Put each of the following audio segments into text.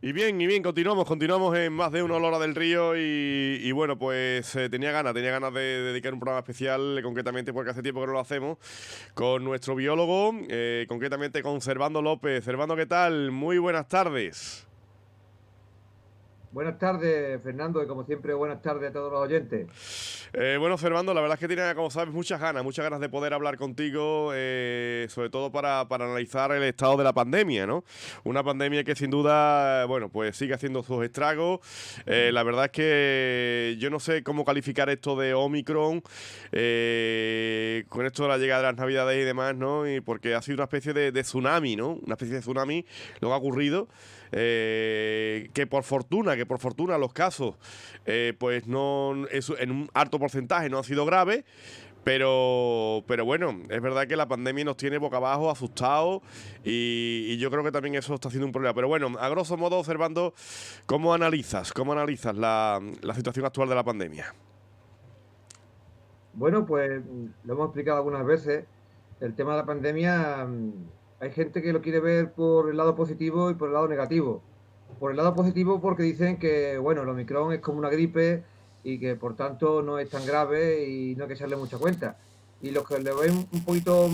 Y bien, continuamos en Más de una hora del río y bueno, pues tenía ganas de dedicar un programa especial, concretamente porque hace tiempo que no lo hacemos, con nuestro biólogo, concretamente con Servando López. Servando, ¿qué tal? Muy buenas tardes. Buenas tardes, Fernando, y como siempre, buenas tardes a todos los oyentes. Bueno, Servando, la verdad es que tenía, como sabes, muchas ganas de poder hablar contigo, sobre todo para analizar el estado de la pandemia, ¿no? Una pandemia que sin duda, bueno, pues sigue haciendo sus estragos. La verdad es que yo no sé cómo calificar esto de Omicron, con esto de la llegada de las Navidades y demás, ¿no? Y porque ha sido una especie de tsunami, ¿no? Una especie de tsunami lo que ha ocurrido, que por fortuna los casos pues no eso, en un alto porcentaje no ha sido grave, pero bueno, es verdad que la pandemia nos tiene boca abajo, asustados, y yo creo que también eso está siendo un problema. Pero bueno, a grosso modo, observando, cómo analizas la situación actual de la pandemia? Bueno, pues lo hemos explicado algunas veces. El tema de la pandemia, hay gente que lo quiere ver por el lado positivo y por el lado negativo. Por el lado positivo porque dicen que, bueno, el Omicron es como una gripe y que por tanto no es tan grave y no hay que echarle mucha cuenta. Y los que le ven un poquito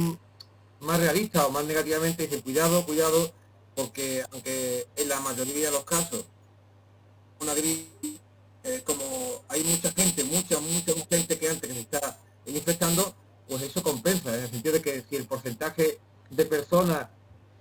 más realista o más negativamente dicen, cuidado, cuidado, porque aunque en la mayoría de los casos una gripe, como hay mucha gente, mucha gente que antes que se está infectando, pues eso compensa, en el sentido de que si el porcentaje de personas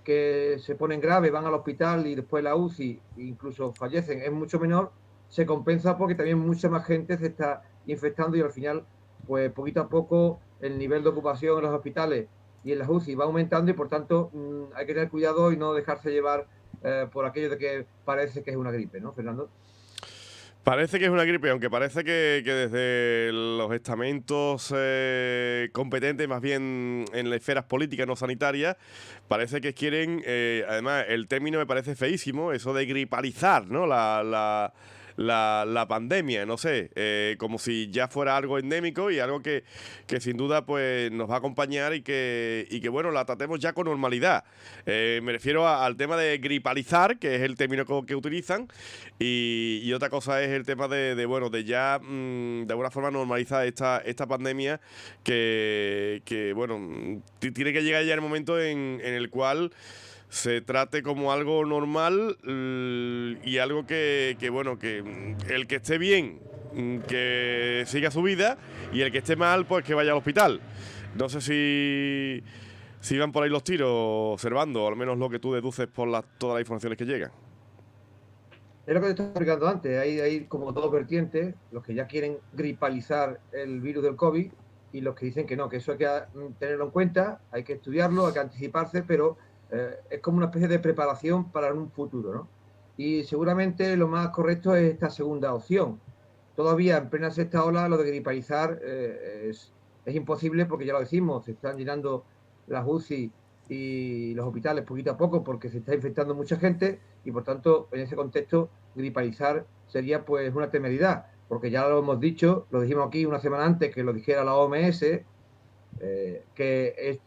que se ponen graves, van al hospital y después la UCI, incluso fallecen, es mucho menor, se compensa porque también mucha más gente se está infectando y al final, pues poquito a poco, el nivel de ocupación en los hospitales y en las UCI va aumentando y por tanto hay que tener cuidado y no dejarse llevar por aquello de que parece que es una gripe, ¿no, Fernando? Parece que es una gripe, aunque parece que desde los estamentos competentes, más bien en las esferas políticas, no sanitarias, parece que quieren, además el término me parece feísimo, eso de gripalizar, ¿no? La pandemia, no sé, como si ya fuera algo endémico y algo que sin duda pues nos va a acompañar y que bueno, la tratemos ya con normalidad. Me refiero al tema de gripalizar, que es el término que utilizan, y otra cosa es el tema bueno, de ya de alguna forma normalizar esta pandemia que bueno, tiene que llegar ya el momento en el cual se trate como algo normal, y algo bueno, el que esté bien, que siga su vida, y el que esté mal, pues que vaya al hospital. No sé si van por ahí los tiros, observando, o al menos lo que tú deduces por todas las informaciones que llegan. Es lo que te estaba explicando antes, hay como dos vertientes, los que ya quieren gripalizar el virus del COVID y los que dicen que no, que eso hay que tenerlo en cuenta, hay que estudiarlo, hay que anticiparse, pero es como una especie de preparación para un futuro, ¿no? Y seguramente lo más correcto es esta segunda opción. Todavía en plena sexta ola lo de gripalizar es imposible porque ya lo decimos, se están llenando las UCI y los hospitales poquito a poco porque se está infectando mucha gente y por tanto en ese contexto gripalizar sería pues una temeridad, porque ya lo hemos dicho, lo dijimos aquí una semana antes que lo dijera la OMS, que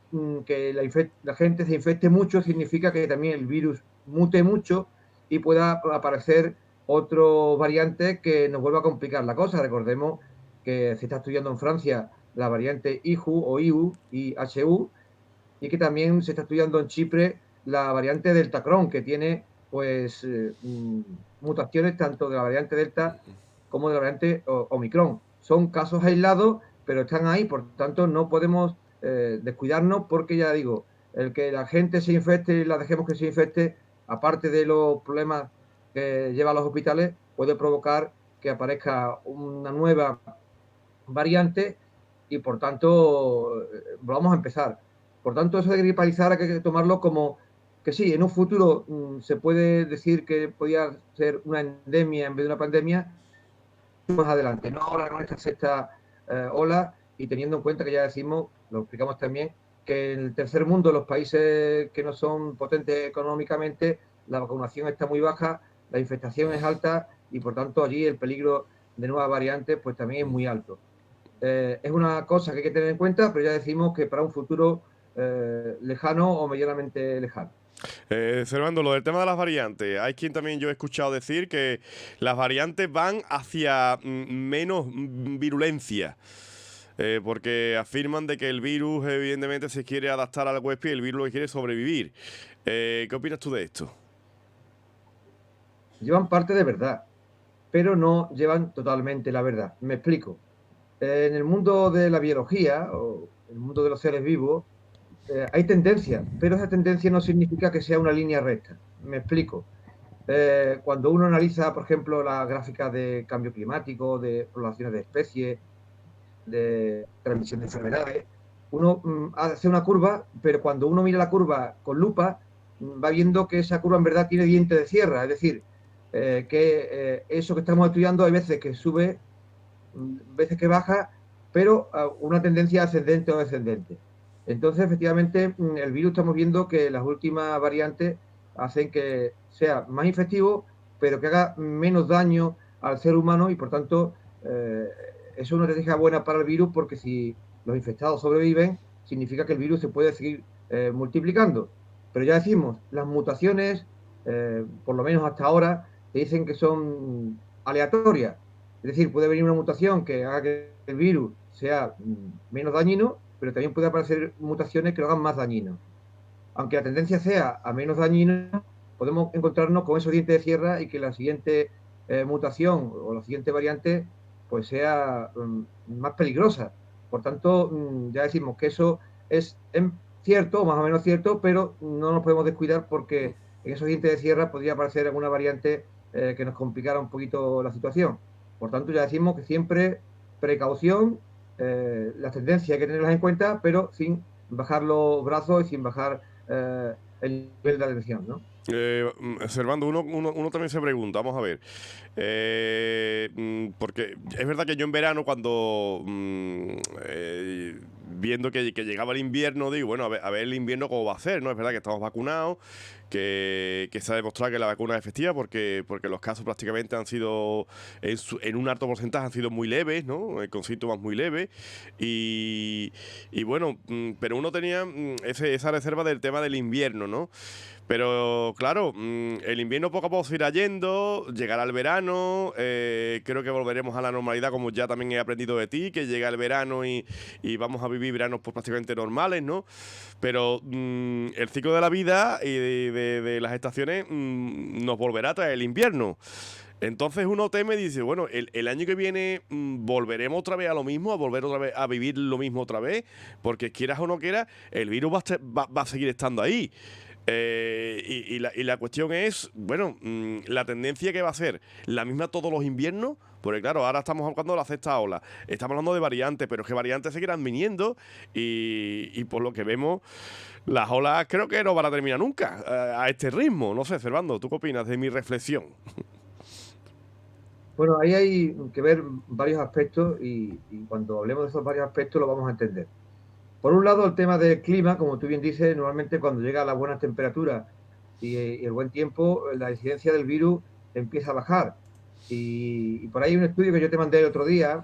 la gente se infecte mucho significa que también el virus mute mucho y pueda aparecer otro variante que nos vuelva a complicar la cosa. Recordemos que se está estudiando en Francia la variante IHU o IHU y que también se está estudiando en Chipre la variante Delta Cron, que tiene pues mutaciones tanto de la variante Delta como de la variante Omicron. Son casos aislados, pero están ahí, por tanto no podemos descuidarnos porque ya digo, el que la gente se infecte y la dejemos que se infecte, aparte de los problemas que lleva a los hospitales, puede provocar que aparezca una nueva variante y por tanto vamos a empezar. Por tanto, eso de gripalizar hay que tomarlo como que sí, en un futuro se puede decir que podía ser una endemia en vez de una pandemia más adelante, no ahora con esta sexta ola y teniendo en cuenta que ya decimos, lo explicamos también, que en el tercer mundo, los países que no son potentes económicamente, la vacunación está muy baja, la infestación es alta y por tanto allí el peligro de nuevas variantes pues también es muy alto. Es una cosa que hay que tener en cuenta, pero ya decimos que para un futuro lejano o medianamente lejano. Servando, lo del tema de las variantes. Hay quien también yo he escuchado decir que las variantes van hacia menos virulencia. Porque afirman de que el virus evidentemente se quiere adaptar al huésped y el virus lo que quiere es sobrevivir. ¿Qué opinas tú de esto? Llevan parte de verdad, pero no llevan totalmente la verdad. Me explico. En el mundo de la biología o en el mundo de los seres vivos hay tendencia, pero esa tendencia no significa que sea una línea recta. Me explico. Cuando uno analiza, por ejemplo, la gráfica de cambio climático, de poblaciones de especies, de transmisión de enfermedades, uno hace una curva, pero cuando uno mira la curva con lupa, va viendo que esa curva en verdad tiene diente de sierra, es decir, que eso que estamos estudiando hay veces que sube, veces que baja, pero una tendencia ascendente o descendente. Entonces, efectivamente, el virus estamos viendo que las últimas variantes hacen que sea más infectivo, pero que haga menos daño al ser humano y, por tanto, es una estrategia buena para el virus porque si los infectados sobreviven, significa que el virus se puede seguir multiplicando. Pero ya decimos, las mutaciones, por lo menos hasta ahora, te dicen que son aleatorias. Es decir, puede venir una mutación que haga que el virus sea menos dañino, pero también puede aparecer mutaciones que lo hagan más dañino. Aunque la tendencia sea a menos dañino, podemos encontrarnos con esos dientes de sierra y que la siguiente mutación o la siguiente variante pues sea más peligrosa. Por tanto, ya decimos que eso es cierto, o más o menos cierto, pero no nos podemos descuidar porque en esos dientes de sierra podría aparecer alguna variante que nos complicara un poquito la situación. Por tanto, ya decimos que siempre precaución, las tendencias hay que tenerlas en cuenta, pero sin bajar los brazos y sin bajar el nivel de atención, ¿no? Servando, uno también se pregunta, vamos a ver, porque es verdad que yo en verano cuando viendo que llegaba el invierno, digo, bueno, a ver el invierno cómo va a ser, ¿no? Es verdad que estamos vacunados, que se ha demostrado que la vacuna es efectiva porque los casos prácticamente han sido, en un alto porcentaje han sido muy leves, ¿no? Con síntomas muy leves. Y bueno, pero uno tenía esa reserva del tema del invierno, ¿no? Pero claro, el invierno poco a poco se irá yendo, llegará el verano, creo que volveremos a la normalidad como ya también he aprendido de ti, que llega el verano y vamos a vivir veranos pues, prácticamente normales, ¿no? Pero el ciclo de la vida y de las estaciones nos volverá a traer el invierno. Entonces uno teme y dice, bueno, el año que viene volveremos otra vez a lo mismo, a volver otra vez a vivir lo mismo otra vez, porque quieras o no quieras, el virus va a seguir estando ahí. Y la cuestión es, bueno, la tendencia que va a ser la misma todos los inviernos, porque claro, ahora estamos hablando de la sexta ola, estamos hablando de variantes, pero es que variantes seguirán viniendo y por lo que vemos, las olas creo que no van a terminar nunca a este ritmo. No sé, Servando, ¿tú qué opinas de mi reflexión? Bueno, ahí hay que ver varios aspectos y cuando hablemos de esos varios aspectos lo vamos a entender. Por un lado, el tema del clima, como tú bien dices, normalmente cuando llega a las buenas temperaturas y el buen tiempo, la incidencia del virus empieza a bajar. Y por ahí hay un estudio que yo te mandé el otro día,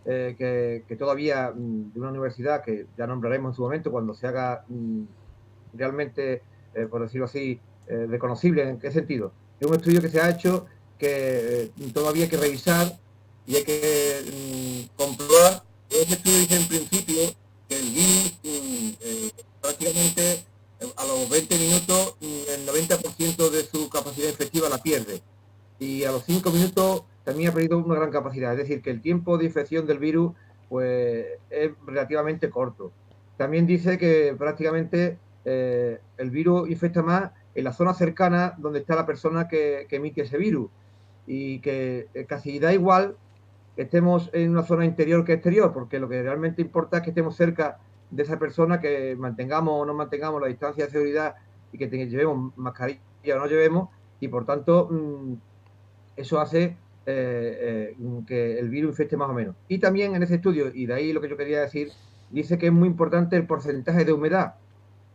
que todavía de una universidad que ya nombraremos en su momento cuando se haga realmente, por decirlo así, reconocible. ¿En qué sentido? Es un estudio que se ha hecho que todavía hay que revisar y hay que comprobar. Ese estudio dice en principio que el virus prácticamente a los 20 minutos el 90% de su capacidad efectiva la pierde y a los 5 minutos también ha perdido una gran capacidad. Es decir, que el tiempo de infección del virus pues, es relativamente corto. También dice que prácticamente el virus infecta más en la zona cercana donde está la persona que emite ese virus y que casi da igual que estemos en una zona interior que exterior, porque lo que realmente importa es que estemos cerca de esa persona, que mantengamos o no mantengamos la distancia de seguridad y que llevemos mascarilla o no llevemos, y por tanto eso hace que el virus infecte más o menos. Y también en ese estudio, y de ahí lo que yo quería decir, dice que es muy importante el porcentaje de humedad.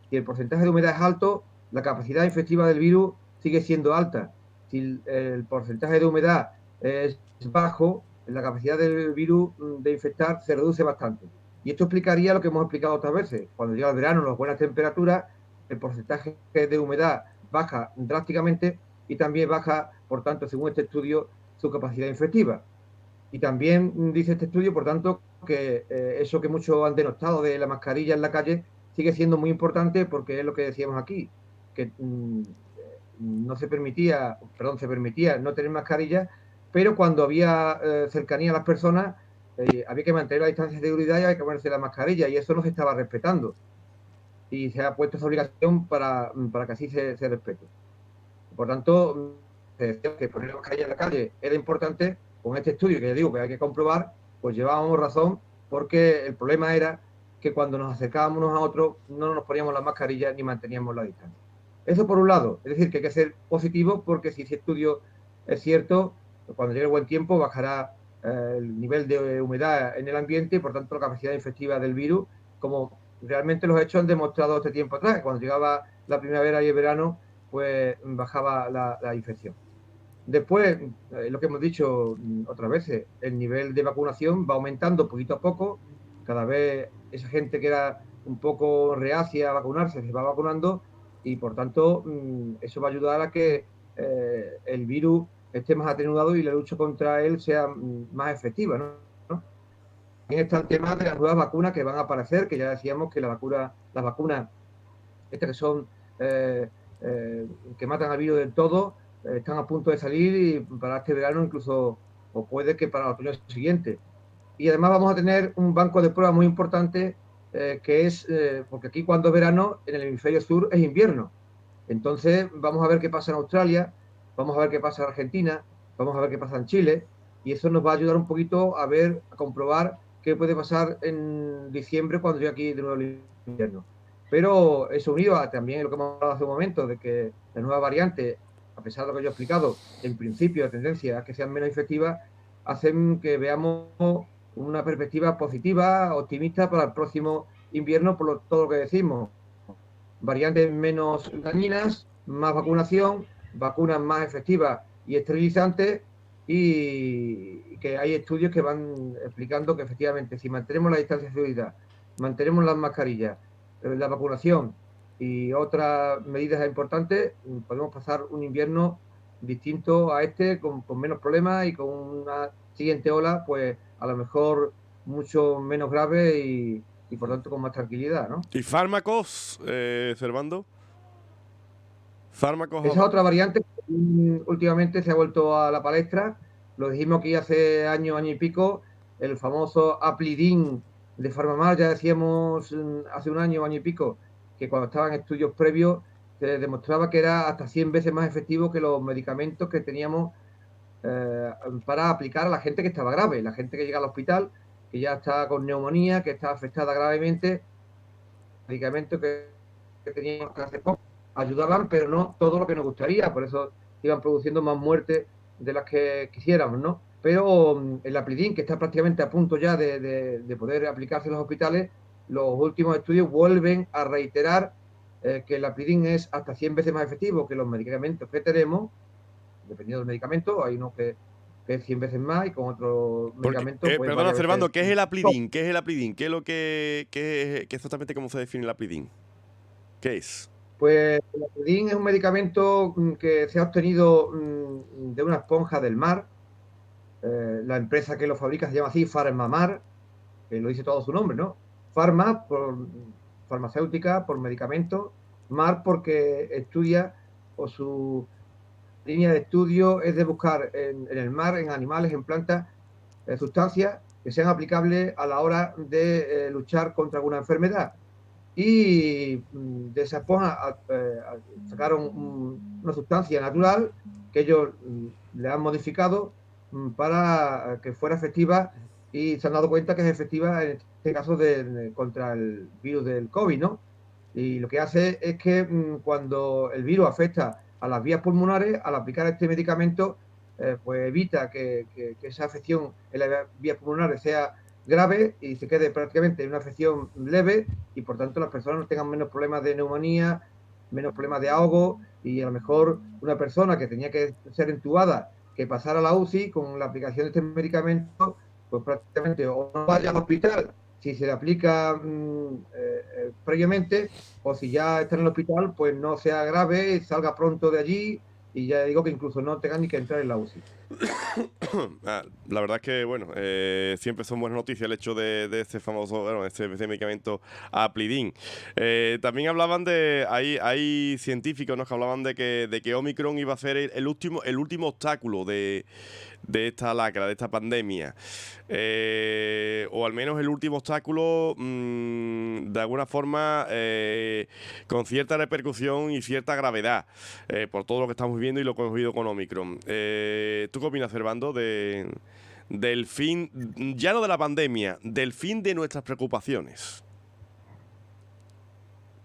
Si el porcentaje de humedad es alto, la capacidad infectiva del virus sigue siendo alta. Si el porcentaje de humedad es bajo, la capacidad del virus de infectar se reduce bastante. Y esto explicaría lo que hemos explicado otras veces. Cuando llega el verano, las buenas temperaturas, el porcentaje de humedad baja drásticamente y también baja, por tanto, según este estudio, su capacidad infectiva. Y también dice este estudio, por tanto, que eso que muchos han denostado de la mascarilla en la calle sigue siendo muy importante porque es lo que decíamos aquí, que no se permitía, perdón, se permitía no tener mascarilla, pero cuando había cercanía a las personas había que mantener la distancia de seguridad y había que ponerse la mascarilla y eso no se estaba respetando. Y se ha puesto esa obligación para que así se respete. Por tanto, se decía que poner la mascarilla en la calle era importante. Con este estudio que ya digo que hay que comprobar, pues llevábamos razón, porque el problema era que cuando nos acercábamos unos a otros no nos poníamos la mascarilla ni manteníamos la distancia. Eso por un lado, es decir, que hay que ser positivo porque si ese estudio es cierto, cuando llegue el buen tiempo bajará el nivel de humedad en el ambiente y por tanto la capacidad infectiva del virus, como realmente los hechos han demostrado este tiempo atrás. Cuando llegaba la primavera y el verano, pues bajaba la infección. Después, lo que hemos dicho otras veces, el nivel de vacunación va aumentando poquito a poco. Cada vez esa gente que era un poco reacia a vacunarse se va vacunando y por tanto eso va a ayudar a que el virus esté más atenuado y la lucha contra él sea más efectiva, ¿no? También está el tema de las nuevas vacunas que van a aparecer, que ya decíamos que las vacunas estas que son eh, eh, que matan al virus del todo, están a punto de salir y para este verano incluso, o puede que para el otoño siguiente. Y además vamos a tener un banco de pruebas muy importante que es, porque aquí cuando es verano, en el hemisferio sur es invierno. Entonces vamos a ver qué pasa en Australia, vamos a ver qué pasa en Argentina, vamos a ver qué pasa en Chile, y eso nos va a ayudar un poquito a ver, a comprobar qué puede pasar en diciembre cuando llegue aquí de nuevo el invierno. Pero eso unido a también lo que hemos hablado hace un momento, de que la nueva variante, a pesar de lo que yo he explicado, en principio la tendencia a que sean menos efectivas, hacen que veamos una perspectiva positiva, optimista para el próximo invierno, por todo lo que decimos. Variantes menos dañinas, más vacunación, vacunas más efectivas y esterilizantes, y que hay estudios que van explicando que efectivamente si mantenemos la distancia de seguridad, mantenemos las mascarillas, la vacunación y otras medidas importantes, podemos pasar un invierno distinto a este, con menos problemas y con una siguiente ola, pues a lo mejor mucho menos grave y por tanto con más tranquilidad, ¿no? ¿Y fármacos, Servando? Esa ¿Fármacos? otra variante que últimamente se ha vuelto a la palestra. Lo dijimos aquí hace año y pico, el famoso Aplidin de Farmamar, ya decíamos hace un año y pico, que cuando estaban estudios previos se demostraba que era hasta 100 veces más efectivo que los medicamentos que teníamos para aplicar a la gente que estaba grave, la gente que llega al hospital, que ya está con neumonía, que está afectada gravemente, medicamentos que teníamos que hacer poco ayudaban, pero no todo lo que nos gustaría, por eso iban produciendo más muertes de las que quisiéramos, ¿no? Pero el Aplidin, que está prácticamente a punto ya de poder aplicarse en los hospitales, los últimos estudios vuelven a reiterar que el Aplidin es hasta 100 veces más efectivo que los medicamentos que tenemos, dependiendo del medicamento, hay unos que es 100 veces más y con otros Porque, medicamentos pues perdona, varias veces. Servando, ¿qué es el Aplidin? ¿Qué es el Aplidin? ¿Qué es lo qué exactamente cómo se define el Aplidin? ¿Qué es? Pues el Aplidin es un medicamento que se ha obtenido de una esponja del mar. La empresa que lo fabrica se llama así, Farmamar, que lo dice todo su nombre, ¿no? Farma por farmacéutica, por medicamento, Mar porque estudia o su línea de estudio es de buscar en el mar, en animales, en plantas, sustancias que sean aplicables a la hora de luchar contra alguna enfermedad. Y de esa esponja sacaron una sustancia natural que ellos le han modificado para que fuera efectiva y se han dado cuenta que es efectiva en este caso contra el virus del COVID, ¿no? Y lo que hace es que cuando el virus afecta a las vías pulmonares, al aplicar este medicamento, pues evita que esa afección en las vías pulmonares sea grave y se quede prácticamente en una afección leve y por tanto las personas tengan menos problemas de neumonía, menos problemas de ahogo y a lo mejor una persona que tenía que ser entubada, que pasara a la UCI con la aplicación de este medicamento, pues prácticamente o no vaya al hospital si se le aplica previamente o si ya está en el hospital, pues no sea grave, salga pronto de allí y ya digo que incluso no tenga ni que entrar en la UCI. La verdad es que, bueno, siempre son buenas noticias el hecho de este famoso, bueno, este medicamento Aplidin. También hablaban hay científicos, ¿no?, que hablaban de que Omicron iba a ser el último obstáculo de esta lacra, de esta pandemia. O al menos el último obstáculo, de alguna forma, con cierta repercusión y cierta gravedad, por todo lo que estamos viviendo y lo que hemos vivido con Omicron. ¿Tú qué opinas, Servando, del fin, ya no de la pandemia, del fin de nuestras preocupaciones?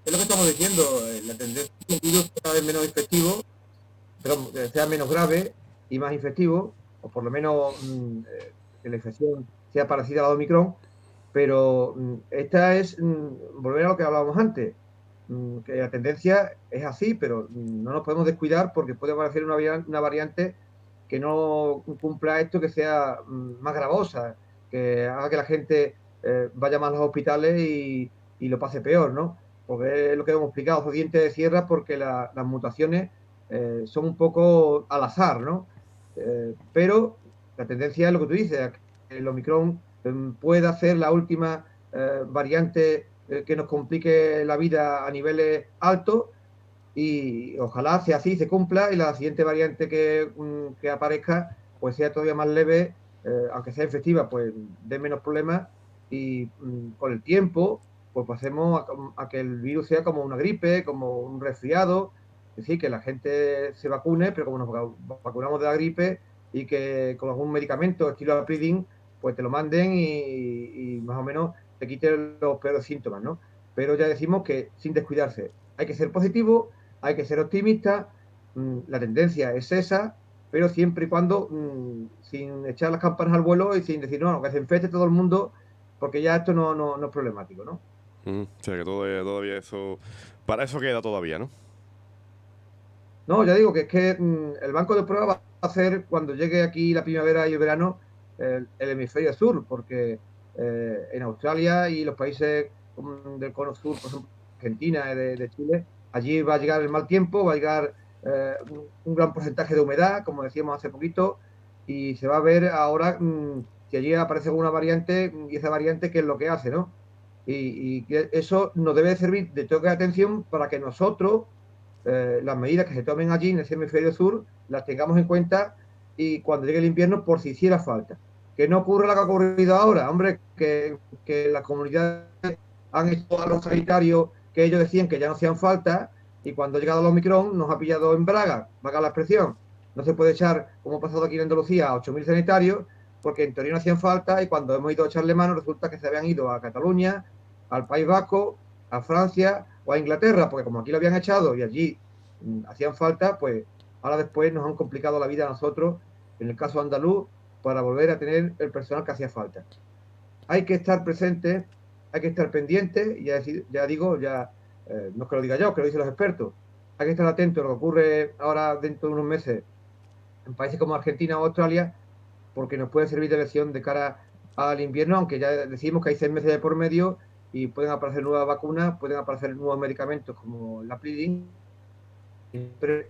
Es lo que estamos diciendo, la tendencia es que el virus cada vez menos efectivo, pero sea menos grave y más efectivo, o por lo menos que la infección sea parecida a la de Omicron, pero esta es volver a lo que hablábamos antes, que la tendencia es así, pero no nos podemos descuidar porque puede aparecer una variante que no cumpla esto, que sea más gravosa, que haga que la gente vaya más a los hospitales y lo pase peor, ¿no? Porque es lo que hemos explicado, esos dientes de sierra, porque las mutaciones son un poco al azar, ¿no? Pero la tendencia es lo que tú dices, que el Omicron pueda ser la última variante que nos complique la vida a niveles altos y ojalá sea así, se cumpla y la siguiente variante que aparezca pues sea todavía más leve, aunque sea efectiva, pues dé menos problemas y con el tiempo pues pasemos a que el virus sea como una gripe, como un resfriado, es decir, que la gente se vacune, pero como nos vacunamos de la gripe y que con algún medicamento estilo Apridin, pues te lo manden y más o menos te quiten los peores síntomas, ¿no? Pero ya decimos que sin descuidarse, hay que ser positivo, hay que ser optimista, la tendencia es esa, pero siempre y cuando sin echar las campanas al vuelo y sin decir, no, que se infecte todo el mundo, porque ya esto no es problemático, ¿no? O sea, que todavía eso, para eso queda todavía, ¿no? No, ya digo que es que el banco de pruebas va a ser cuando llegue aquí la primavera y el verano el hemisferio sur, porque en Australia y los países del cono sur, por ejemplo, Argentina, de Chile, allí va a llegar el mal tiempo, va a llegar un gran porcentaje de humedad, como decíamos hace poquito, y se va a ver ahora si allí aparece alguna variante y esa variante qué es lo que hace, ¿no? Y que eso nos debe servir de toque de atención para que nosotros las medidas que se tomen allí en ese hemisferio sur las tengamos en cuenta y cuando llegue el invierno por si hiciera falta. Que no ocurra lo que ha ocurrido ahora, hombre, que las comunidades han hecho a los sanitarios que ellos decían que ya no hacían falta y cuando ha llegado el Omicron nos ha pillado en braga, valga la expresión. No se puede echar, como ha pasado aquí en Andalucía, a 8.000 sanitarios porque en teoría no hacían falta y cuando hemos ido a echarle mano resulta que se habían ido a Cataluña, al País Vasco, a Francia o a Inglaterra, porque como aquí lo habían echado y allí hacían falta, pues ahora después nos han complicado la vida a nosotros, en el caso andaluz, para volver a tener el personal que hacía falta. Hay que estar presente, hay que estar pendiente, y ya digo, no es que lo diga yo, que lo dicen los expertos, hay que estar atento a lo que ocurre ahora dentro de unos meses en países como Argentina o Australia, porque nos puede servir de lección de cara al invierno, aunque ya decimos que hay 6 meses de por medio y pueden aparecer nuevas vacunas, pueden aparecer nuevos medicamentos como la Plidin, pero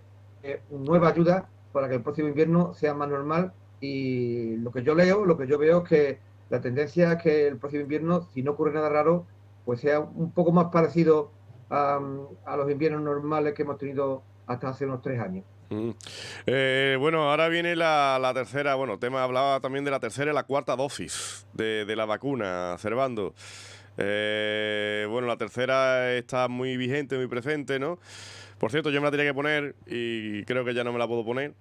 nueva ayuda para que el próximo invierno sea más normal y lo que yo leo, lo que yo veo es que la tendencia es que el próximo invierno, si no ocurre nada raro, pues sea un poco más parecido a los inviernos normales que hemos tenido hasta hace unos 3 años. Mm. Bueno, ahora viene la tercera, bueno, tema hablaba también de la tercera y la cuarta dosis de la vacuna, Servando. Bueno, la tercera está muy vigente, muy presente, ¿no? Por cierto, yo me la tenía que poner y creo que ya no me la puedo poner.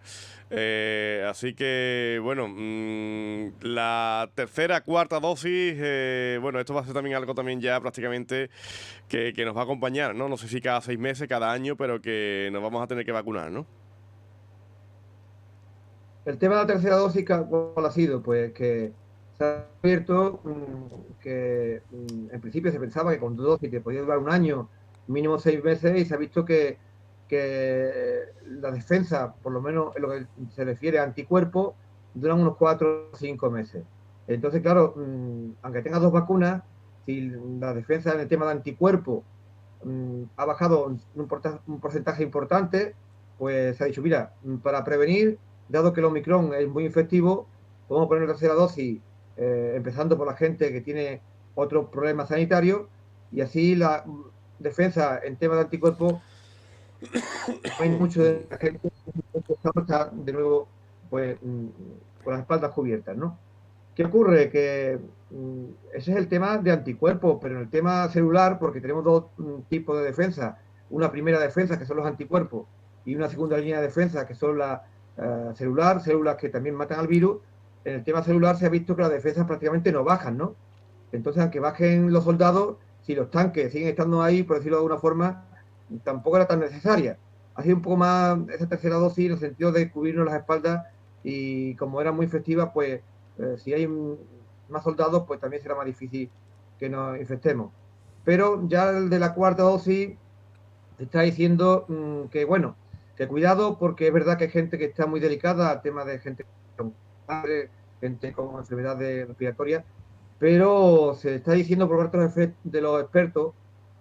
Así que, bueno, la tercera, cuarta dosis, bueno, esto va a ser también algo también ya prácticamente que nos va a acompañar, ¿no? No sé si cada 6 meses, cada año, pero que nos vamos a tener que vacunar, ¿no? El tema de la tercera dosis, ¿cuál ha sido? Pues que se ha abierto que en principio se pensaba que con 2 dosis te podía durar un año, mínimo 6 meses, y se ha visto que la defensa, por lo menos en lo que se refiere a anticuerpos, duran unos 4 o 5 meses. Entonces, claro, aunque tengas dos vacunas, si la defensa en el tema de anticuerpos ha bajado un porcentaje importante, pues se ha dicho, mira, para prevenir, dado que el Omicron es muy efectivo, podemos poner la tercera dosis, empezando por la gente que tiene otros problemas sanitarios, y así la defensa en tema de anticuerpos, hay mucho de la gente que está de nuevo pues, con las espaldas cubiertas, ¿no? ¿Qué ocurre? Que ese es el tema de anticuerpos, pero en el tema celular, porque tenemos dos tipos de defensa, una primera defensa, que son los anticuerpos, y una segunda línea de defensa, que son las celular, células que también matan al virus. En el tema celular se ha visto que las defensas prácticamente no bajan, ¿no? Entonces, aunque bajen los soldados, si los tanques siguen estando ahí, por decirlo de alguna forma, tampoco era tan necesaria. Ha sido un poco más esa tercera dosis en el sentido de cubrirnos las espaldas y como era muy efectiva, pues si hay más soldados, pues también será más difícil que nos infectemos. Pero ya el de la cuarta dosis se está diciendo que, bueno, que cuidado porque es verdad que hay gente que está muy delicada al tema de gente con cáncer, gente con enfermedades respiratorias, pero se está diciendo por parte de los expertos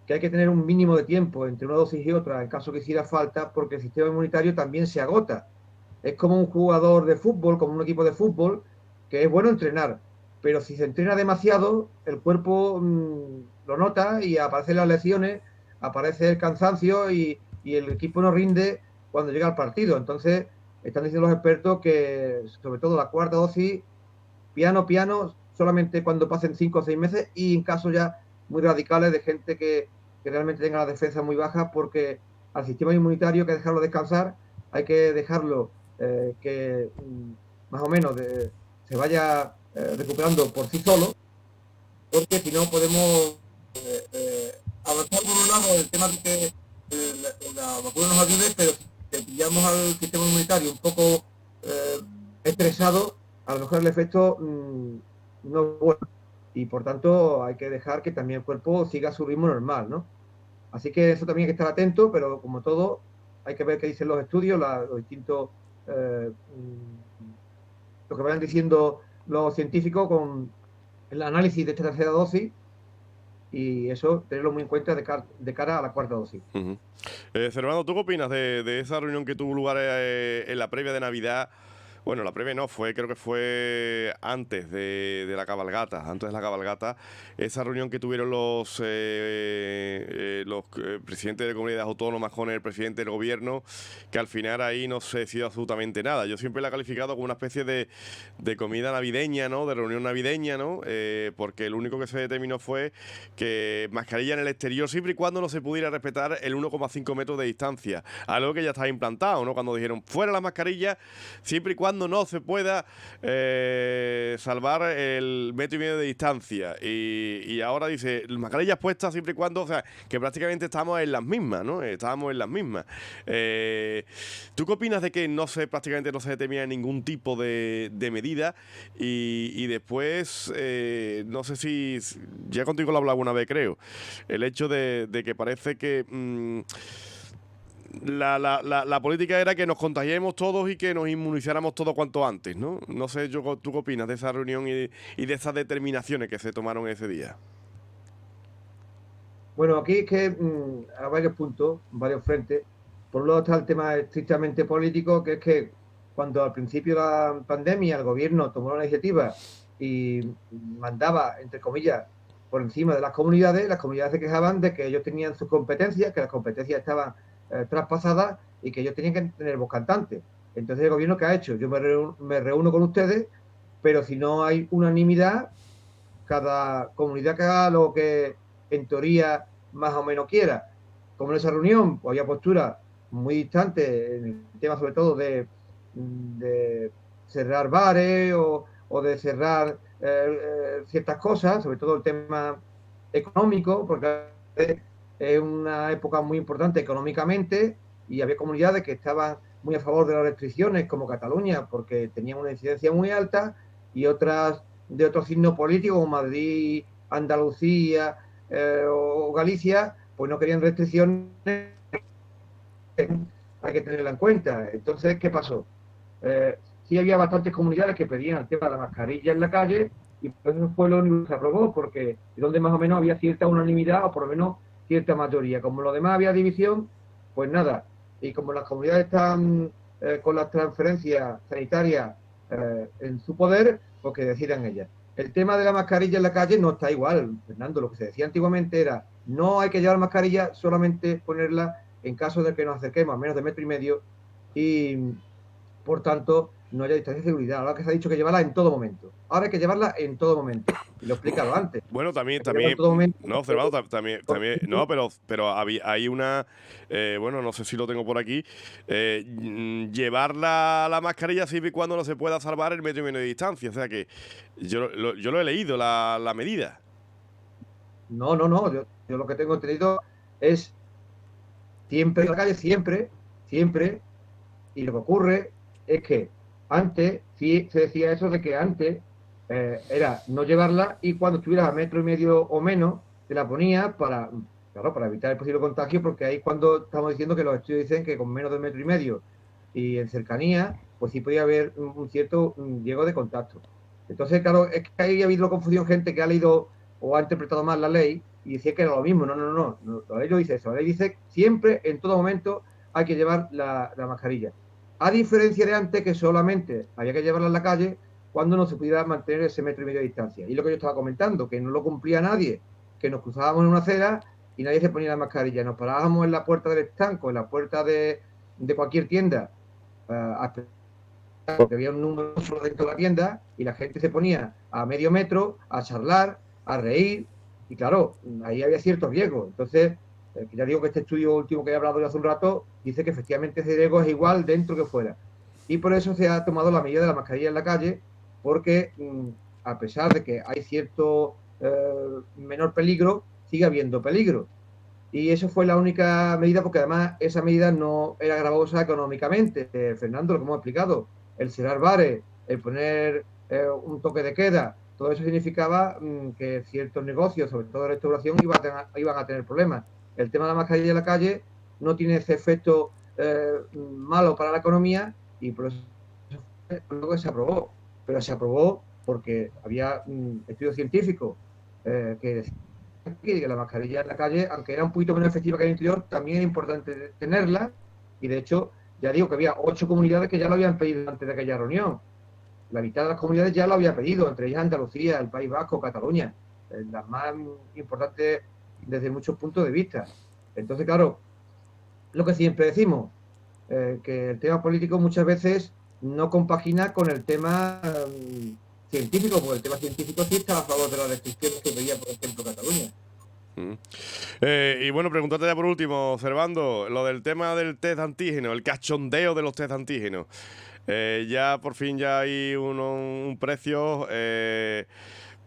que hay que tener un mínimo de tiempo entre una dosis y otra en caso que hiciera falta, porque el sistema inmunitario también se agota. Es como un jugador de fútbol, como un equipo de fútbol, que es bueno entrenar, pero si se entrena demasiado, el cuerpo lo nota y aparecen las lesiones, aparece el cansancio y el equipo no rinde cuando llega al partido. Entonces, están diciendo los expertos que, sobre todo la cuarta dosis, piano, piano, solamente cuando pasen 5 o 6 meses y en casos ya muy radicales de gente que realmente tenga la defensa muy baja, porque al sistema inmunitario hay que dejarlo descansar, hay que dejarlo que más o menos se vaya recuperando por sí solo, porque si no podemos avanzar por un lado el tema de que la vacuna nos ayude, pero si pillamos al sistema inmunitario un poco estresado, a lo mejor el efecto no es bueno. Y por tanto hay que dejar que también el cuerpo siga su ritmo normal, ¿no? Así que eso también hay que estar atento, pero como todo, hay que ver qué dicen los estudios, los distintos, eh, lo que vayan diciendo los científicos con el análisis de esta tercera dosis y eso tenerlo muy en cuenta de cara a la cuarta dosis. Uh-huh. Servando, ¿tú qué opinas de esa reunión que tuvo lugar en la previa de Navidad? Bueno, la previa no, creo que fue antes de la cabalgata, esa reunión que tuvieron los presidentes de comunidades autónomas con el presidente del gobierno, que al final ahí no se decidió absolutamente nada. Yo siempre la he calificado como una especie de comida navideña, ¿no? De reunión navideña, ¿no? Porque lo único que se determinó fue que mascarilla en el exterior, siempre y cuando no se pudiera respetar el 1,5 metros de distancia, algo que ya estaba implantado, ¿no? Cuando dijeron fuera la mascarilla, siempre y cuando no se pueda salvar el 1,5 metros de distancia. Y ahora dice, mascarillas puestas siempre y cuando, o sea, que prácticamente estamos en las mismas, ¿no? Estábamos en las mismas. ¿Tú qué opinas de que prácticamente no se determina ningún tipo de medida? Y después, no sé si, ya contigo lo he hablado alguna vez, creo, el hecho de que parece que la política era que nos contagiemos todos y que nos inmunizáramos todos cuanto antes, ¿no? No sé, ¿tú qué opinas de esa reunión y de esas determinaciones que se tomaron ese día? Bueno, aquí es que a varios puntos, varios frentes. Por un lado está el tema estrictamente político, que es que cuando al principio de la pandemia el gobierno tomó la iniciativa y mandaba, entre comillas, por encima de las comunidades se quejaban de que ellos tenían sus competencias, que las competencias estaban traspasadas y que ellos tenían que tener voz cantante. Entonces el gobierno, ¿qué ha hecho? Yo me reúno con ustedes, pero si no hay unanimidad, cada comunidad que haga lo que en teoría más o menos quiera. Como en esa reunión pues, había posturas muy distantes en el tema sobre todo de cerrar bares o de cerrar ciertas cosas, sobre todo el tema económico, porque es una época muy importante económicamente y había comunidades que estaban muy a favor de las restricciones, como Cataluña, porque tenían una incidencia muy alta, y otras de otro signo político, como Madrid, Andalucía o Galicia, pues no querían restricciones, hay que tenerla en cuenta. Entonces, ¿qué pasó? Sí había bastantes comunidades que pedían el tema de la mascarilla en la calle, y por eso fue lo único que se aprobó, porque es donde más o menos había cierta unanimidad o por lo menos cierta mayoría. Como lo demás había división, pues nada. Y como las comunidades están con las transferencias sanitarias en su poder, pues que decidan ellas. El tema de la mascarilla en la calle no está igual, Fernando. Lo que se decía antiguamente era, no hay que llevar mascarilla, solamente ponerla en caso de que nos acerquemos a menos de metro y medio y, por tanto, no haya distancia de seguridad. Ahora que se ha dicho que llevarla en todo momento. Ahora hay que llevarla en todo momento. Y lo he explicado antes. Bueno, Hay que llevarla en todo momento. no, observado, también, no, pero hay una, bueno, no sé si lo tengo por aquí, llevar la mascarilla siempre y cuando no se pueda salvar el metro y medio de distancia, o sea que yo lo he leído, la medida. No, no, no. Yo lo que tengo entendido es siempre en la calle, siempre, siempre. Y lo que ocurre es que antes sí se decía eso de que antes era no llevarla y cuando estuvieras a metro y medio o menos, te la ponías para, claro, para evitar el posible contagio, porque ahí es cuando estamos diciendo que los estudios dicen que con menos de metro y medio y en cercanía, pues sí podía haber un cierto riesgo de contacto. Entonces, claro, es que ahí ha habido confusión, gente que ha leído o ha interpretado mal la ley y decía que era lo mismo. No, no, no, no. La ley no dice eso. La ley dice siempre, en todo momento, hay que llevar la mascarilla. A diferencia de antes, que solamente había que llevarla en la calle cuando no se pudiera mantener ese metro y medio de distancia. Y lo que yo estaba comentando, que no lo cumplía nadie, que nos cruzábamos en una acera y nadie se ponía la mascarilla. Nos parábamos en la puerta del estanco, en la puerta de cualquier tienda, porque había un número solo dentro de la tienda y la gente se ponía a medio metro a charlar, a reír, y claro, ahí había ciertos riesgos. Entonces, ya digo que este estudio último que he hablado de hace un rato dice que efectivamente ese riesgo es igual dentro que fuera. Y por eso se ha tomado la medida de la mascarilla en la calle, porque a pesar de que hay cierto menor peligro, sigue habiendo peligro. Y eso fue la única medida, porque además esa medida no era gravosa económicamente. Fernando, lo que hemos explicado, el cerrar bares, el poner un toque de queda, todo eso significaba que ciertos negocios, sobre todo de restauración, iban a tener problemas. El tema de la mascarilla en la calle no tiene ese efecto malo para la economía y por eso fue lo que se aprobó. Pero se aprobó porque había estudios científicos que que la mascarilla en la calle, aunque era un poquito menos efectiva que en el interior, también es importante tenerla. Y de hecho, ya digo que había 8 comunidades que ya lo habían pedido antes de aquella reunión. La mitad de las comunidades ya lo había pedido, entre ellas Andalucía, el País Vasco, Cataluña, las más importantes desde muchos puntos de vista. Entonces, claro, lo que siempre decimos, que el tema político muchas veces no compagina con el tema científico, porque el tema científico sí está a favor de las restricciones que pedía, por ejemplo, Cataluña. Mm. Y bueno, preguntarte ya por último, Servando, lo del tema del test de antígeno, el cachondeo de los test de antígenos. Ya por fin ya hay un precio,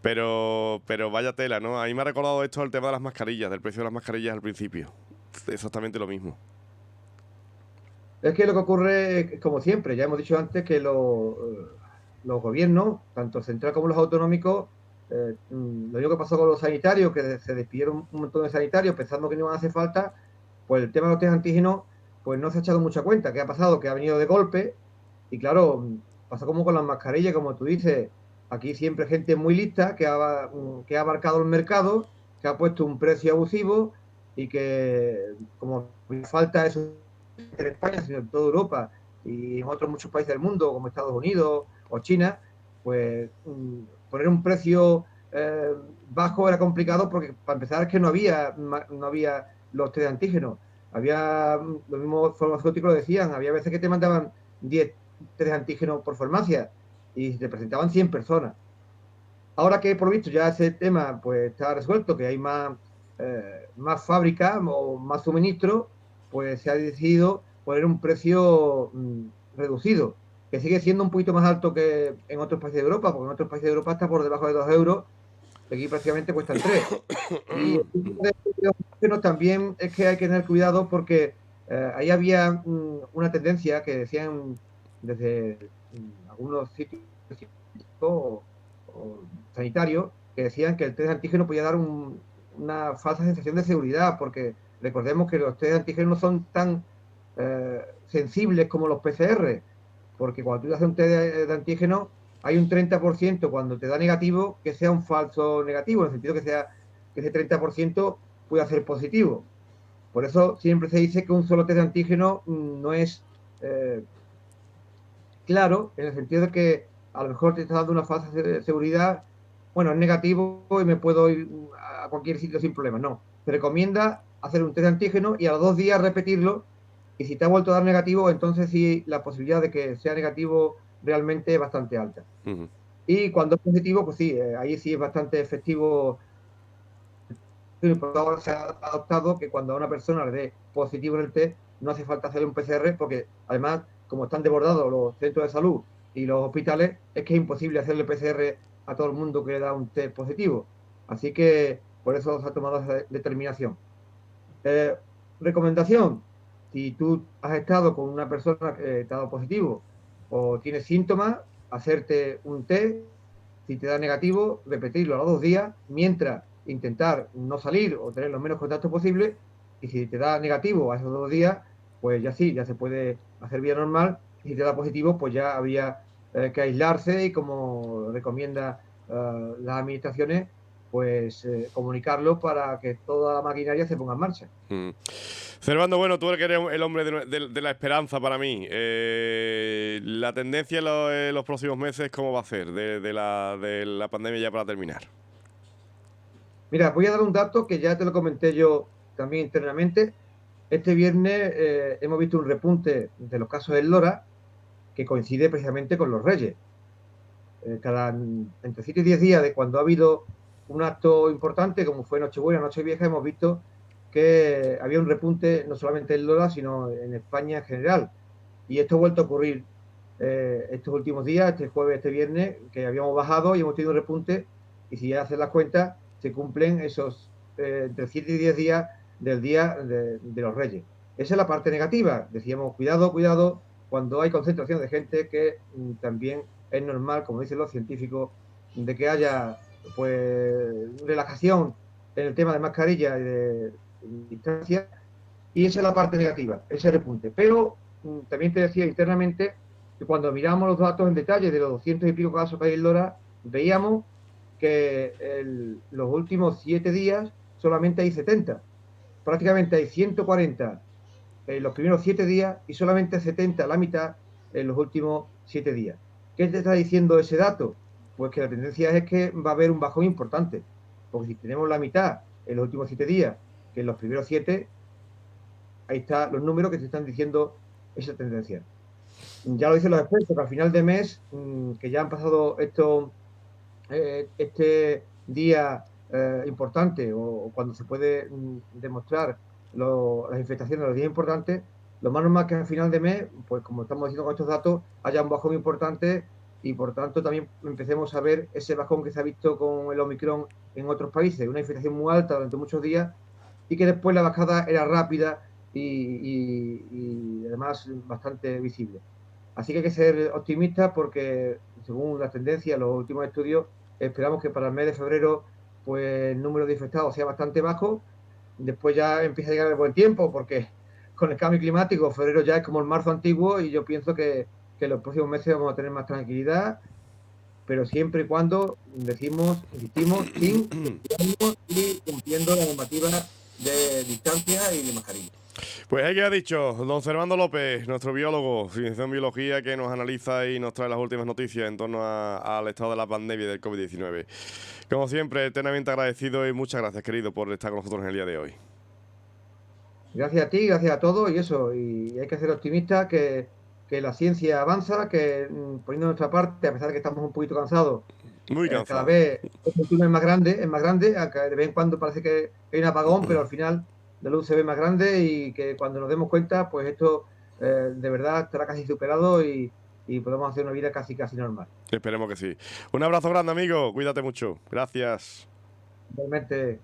pero vaya tela, ¿no? A mí me ha recordado esto el tema de las mascarillas, del precio de las mascarillas al principio. Exactamente lo mismo. Es que lo que ocurre, como siempre, ya hemos dicho antes que los gobiernos, tanto central como los autonómicos, lo único que pasó con los sanitarios, que se despidieron un montón de sanitarios pensando que no iban a hacer falta, pues el tema de los test antígenos, pues no se ha echado mucha cuenta. ¿Qué ha pasado? Que ha venido de golpe y claro, pasa como con las mascarillas, como tú dices, aquí siempre gente muy lista que ha abarcado el mercado, que ha puesto un precio abusivo y que como falta eso en España, sino en toda Europa y en otros muchos países del mundo, como Estados Unidos o China, pues poner un precio bajo era complicado porque, para empezar, es que no había los test de antígenos. Había, los mismos farmacéuticos lo decían, había veces que te mandaban 10 test de antígenos por farmacia y te presentaban 100 personas. Ahora que por visto ya ese tema pues está resuelto, que hay más fábricas o más suministro, pues se ha decidido poner un precio reducido, que sigue siendo un poquito más alto que en otros países de Europa, porque en otros países de Europa está por debajo de 2 euros, y aquí prácticamente cuestan 3. Y el tipo de también es que hay que tener cuidado porque ahí había una tendencia que decían desde algunos sitios o sanitarios que decían que el test de antígeno podía dar una falsa sensación de seguridad, porque recordemos que los test de antígeno no son tan sensibles como los PCR, porque cuando tú haces un test de antígeno, hay un 30% cuando te da negativo que sea un falso negativo, en el sentido que ese 30% pueda ser positivo. Por eso siempre se dice que un solo test de antígeno no es claro, en el sentido de que a lo mejor te está dando una falsa seguridad, bueno, es negativo y me puedo ir a cualquier sitio sin problema. No, se recomienda hacer un test de antígeno y a los 2 días repetirlo, y si te ha vuelto a dar negativo, entonces sí, la posibilidad de que sea negativo realmente es bastante alta. Ujú. Y cuando es positivo, pues sí, ahí sí es bastante efectivo. Por ahora se ha adoptado que cuando a una persona le dé positivo en el test, no hace falta hacerle un PCR, porque además, como están desbordados los centros de salud y los hospitales, es que es imposible hacerle PCR a todo el mundo que le da un test positivo. Así que por eso se ha tomado esa determinación. Eh, Recomendación: si tú has estado con una persona que te ha dado positivo o tienes síntomas, hacerte un test. Si te da negativo, repetirlo a los 2 días, mientras intentar no salir o tener los menos contactos posible. Y si te da negativo a esos 2 días, pues ya sí, ya se puede hacer vida normal. Y si te da positivo, pues ya habría que aislarse y, como recomienda las administraciones, pues comunicarlo para que toda la maquinaria se ponga en marcha. Mm. Servando, bueno, tú eres el hombre de la esperanza para mí. La tendencia en los próximos meses, ¿cómo va a ser de la pandemia ya para terminar? Mira, voy a dar un dato que ya te lo comenté yo también internamente. Este viernes hemos visto un repunte de los casos del Lora, que coincide precisamente con los Reyes. Entre 7 y 10 días de cuando ha habido un acto importante, como fue Nochebuena, Nochevieja, hemos visto que había un repunte no solamente en Lola, sino en España en general. Y esto ha vuelto a ocurrir estos últimos días, este jueves, este viernes, que habíamos bajado y hemos tenido un repunte. Y si ya haces las cuentas, se cumplen esos entre 7 y 10 días del día de los Reyes. Esa es la parte negativa. Decíamos, cuidado, cuidado, cuando hay concentración de gente, que también es normal, como dicen los científicos, de que haya pues relajación en el tema de mascarilla y de distancia, y esa es la parte negativa, ese repunte. Pero también te decía internamente que cuando miramos los datos en detalle de los 200 y pico casos que hay en Lora, veíamos que los últimos 7 días solamente hay 70. Prácticamente hay 140 en los primeros 7 días y solamente 70, la mitad, en los últimos 7 días. ¿Qué te está diciendo ese dato? Pues que la tendencia es que va a haber un bajón importante, porque si tenemos la mitad en los últimos 7 días que en los primeros 7, ahí están los números que te están diciendo esa tendencia. Ya lo dicen los expertos, que al final de mes, que ya han pasado este día importante, o cuando se puede demostrar las infestaciones de los días importantes, lo más normal que al final de mes, pues como estamos diciendo con estos datos, haya un bajón importante, y por tanto también empecemos a ver ese bajón que se ha visto con el Omicron en otros países, una infestación muy alta durante muchos días, y que después la bajada era rápida y además bastante visible. Así que hay que ser optimistas, porque según las tendencias, los últimos estudios, esperamos que para el mes de febrero pues el número de infectados sea bastante bajo. Después ya empieza a llegar el buen tiempo, porque con el cambio climático febrero ya es como el marzo antiguo, y yo pienso que en los próximos meses vamos a tener más tranquilidad, pero siempre y cuando insistimos, sin descuidarnos y cumpliendo la normativa de distancia y de mascarilla. Pues ahí ha dicho don Servando López, nuestro biólogo, licenciado en biología, que nos analiza y nos trae las últimas noticias en torno al estado de la pandemia del COVID-19. Como siempre, eternamente agradecido, y muchas gracias, querido, por estar con nosotros en el día de hoy. Gracias a ti, gracias a todos, y eso, y hay que ser optimistas, que la ciencia avanza, que poniendo nuestra parte, a pesar de que estamos un poquito cansados, Muy cada cansado. vez el futuro es más grande, aunque de vez en cuando parece que hay un apagón, pero al final la luz se ve más grande, y que cuando nos demos cuenta, pues esto de verdad estará casi superado, y podemos hacer una vida casi casi normal. Esperemos que sí. Un abrazo grande, amigo. Cuídate mucho. Gracias. Realmente.